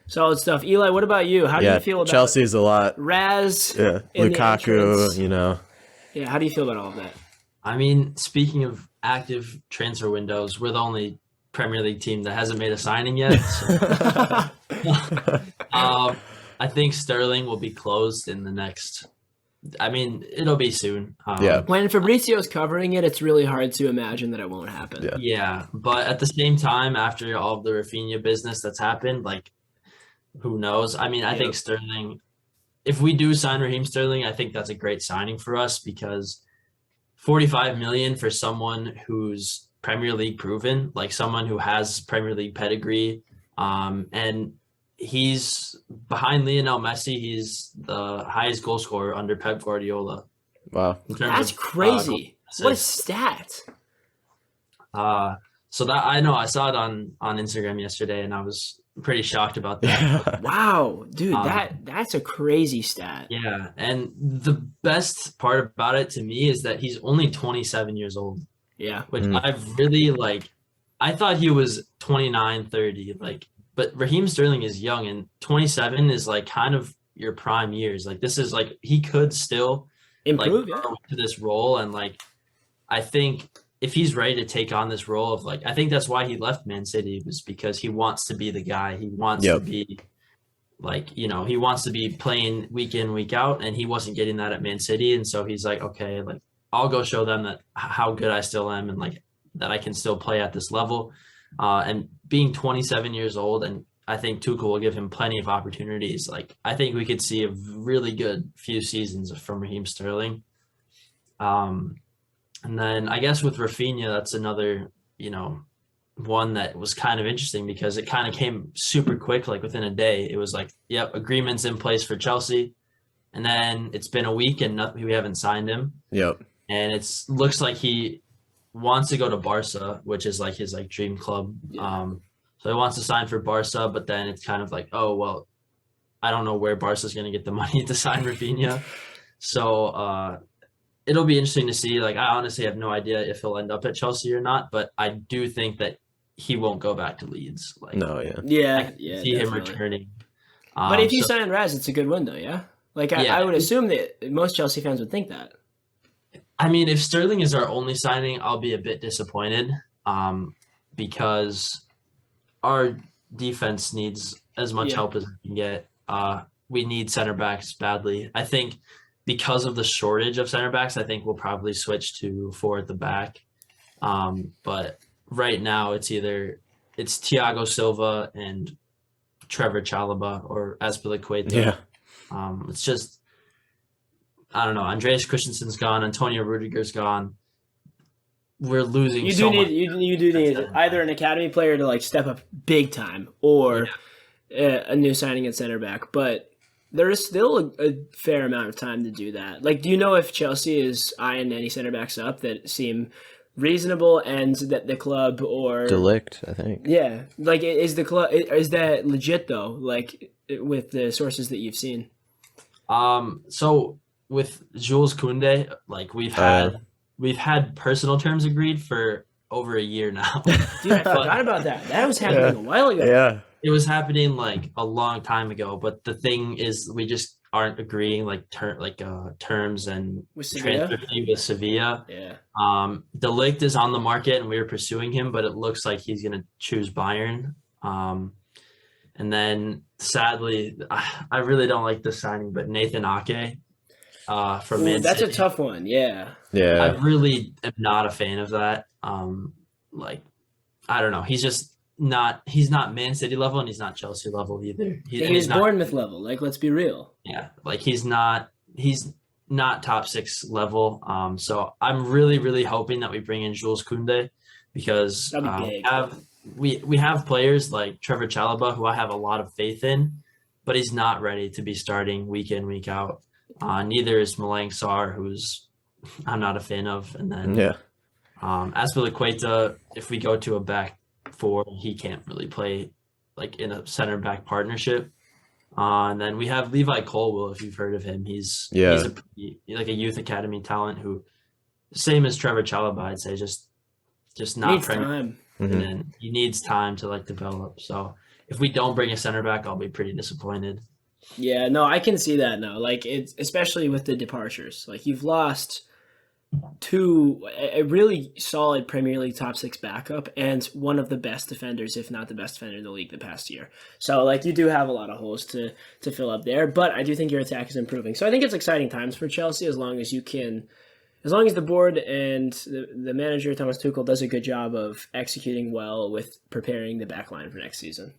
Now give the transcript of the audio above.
Solid stuff. Eli, what about you? How do you feel about Chelsea's a lot. Raz? Yeah, Lukaku, Yeah, how do you feel about all of that? I mean, speaking of active transfer windows, we're the only Premier League team that hasn't made a signing yet. So. I think Sterling will be closed in the next. I mean, it'll be soon. When Fabrizio's covering it, it's really hard to imagine that it won't happen. Yeah, but at the same time, after all of the Rafinha business that's happened, like, who knows? I mean, I think Sterling. If we do sign Raheem Sterling, I think that's a great signing for us because 45 million for someone who's Premier League proven, like someone who has Premier League pedigree, and he's behind Lionel Messi. He's the highest goal scorer under Pep Guardiola. Wow, that's crazy! What a stat! So that I saw it on Instagram yesterday, and I was pretty shocked about that. Wow, dude, that's a crazy stat. Yeah, and the best part about it to me is that he's only 27 years old. Yeah, which I've really I thought he was 29, 30, but Raheem Sterling is young, and 27 is kind of your prime years. This is he could still improve grow into this role, and I think if he's ready to take on this role of I think that's why he left Man City, was because he wants to be the guy. He wants to be he wants to be playing week in, week out, and he wasn't getting that at Man City, and so he's okay, I'll go show them that how good I still am, and that I can still play at this level. And being 27 years old, and I think Tuchel will give him plenty of opportunities. I think we could see a really good few seasons from Raheem Sterling. And then I guess with Rafinha, that's another, one that was kind of interesting because it kind of came super quick, within a day. It was yep, agreement's in place for Chelsea. And then it's been a week and we haven't signed him. Yep. And looks like he wants to go to Barca, which is his dream club. Yeah. So he wants to sign for Barca, but then it's kind of oh, well, I don't know where Barca's going to get the money to sign Rafinha. So it'll be interesting to see. I honestly have no idea if he'll end up at Chelsea or not, but I do think that he won't go back to Leeds. No, yeah. See him returning. But if you sign Raz, it's a good window, yeah? I would assume that most Chelsea fans would think that. I mean, if Sterling is our only signing, I'll be a bit disappointed because our defense needs as much help as we can get. We need center backs badly. I think because of the shortage of center backs, I think we'll probably switch to 4 at the back. But right now, it's Thiago Silva and Trevor Chalobah or Azpilicueta. Yeah. It's just, I don't know. Andreas Christensen's gone. Antonio Rudiger's gone. We're losing. You do need either an academy player to step up big time, or a new signing at center back. But there is still a fair amount of time to do that. Do you know if Chelsea is eyeing any center backs up that seem reasonable, and that the club or De Ligt, I think. Yeah, is that legit though? With the sources that you've seen. So with Jules Koundé, we've had personal terms agreed for over a year now. Dude, I forgot about that. That was happening a while ago. Yeah. It was happening a long time ago, but the thing is we just aren't agreeing terms and transfer fee with Sevilla. Yeah. De Ligt is on the market and we were pursuing him, but it looks like he's going to choose Bayern. And then sadly, I really don't like this signing, but Nathan Ake from Man that's City. A tough one. Yeah. Yeah. I really am not a fan of that. I don't know. He's not Man City level and he's not Chelsea level either. He's Bournemouth level. Let's be real. Yeah. He's not top 6 level. So I'm really, really hoping that we bring in Jules Koundé because we have players like Trevor Chalobah, who I have a lot of faith in, but he's not ready to be starting week in, week out. Neither is Malang Sarr, who's I'm not a fan of. And then Azpilicueta, if we go to a back 4, he can't really play in a center back partnership. And then we have Levi Colwill, if you've heard of him. He's a youth academy talent who, same as Trevor Chalobah, I'd say, just not needs time. And then he needs time to develop. So if we don't bring a center back, I'll be pretty disappointed. Yeah, no, I can see that now. Like it's especially with the departures. Like you've lost a really solid Premier League top six backup and one of the best defenders, if not the best defender in the league the past year. So like you do have a lot of holes to fill up there, but I do think your attack is improving. So I think it's exciting times for Chelsea as long as the board and the manager Thomas Tuchel does a good job of executing well with preparing the back line for next season.